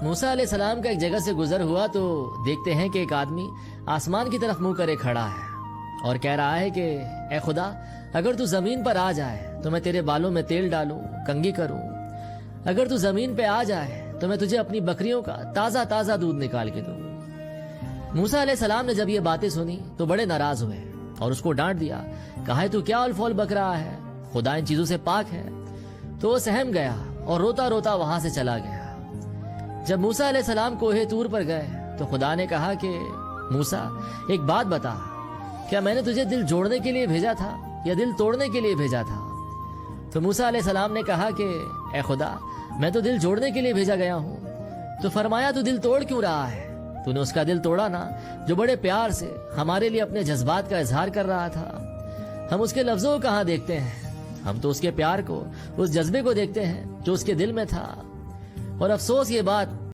موسیٰ علیہ السلام کا ایک جگہ سے گزر ہوا تو دیکھتے ہیں کہ ایک آدمی آسمان کی طرف منہ کرے کھڑا ہے اور کہہ رہا ہے کہ اے خدا، اگر تو زمین پر آ جائے تو میں تیرے بالوں میں تیل ڈالوں، کنگھی کروں۔ اگر تو زمین پہ آ جائے تو میں تجھے اپنی بکریوں کا تازہ تازہ دودھ نکال کے دوں۔ موسیٰ علیہ السلام نے جب یہ باتیں سنی تو بڑے ناراض ہوئے اور اس کو ڈانٹ دیا، کہا ہے تو کیا الفول بک رہا ہے، خدا ان چیزوں سے پاک ہے۔ تو وہ سہم گیا اور روتا روتا وہاں سے چلا گیا۔ جب موسیٰ علیہ السلام کوہ طور پر گئے تو خدا نے کہا کہ موسیٰ، ایک بات بتا، کیا میں نے تجھے دل جوڑنے کے لیے بھیجا تھا یا دل توڑنے کے لیے بھیجا تھا؟ تو موسیٰ علیہ السلام نے کہا کہ اے خدا، میں تو دل جوڑنے کے لیے بھیجا گیا ہوں۔ تو فرمایا تو دل توڑ کیوں رہا ہے؟ تو نے اس کا دل توڑا نا، جو بڑے پیار سے ہمارے لیے اپنے جذبات کا اظہار کر رہا تھا۔ ہم اس کے لفظوں کو کہاں دیکھتے ہیں، ہم تو اس کے پیار کو، اس جذبے کو دیکھتے ہیں جو اس کے دل میں تھا۔ اور افسوس یہ بات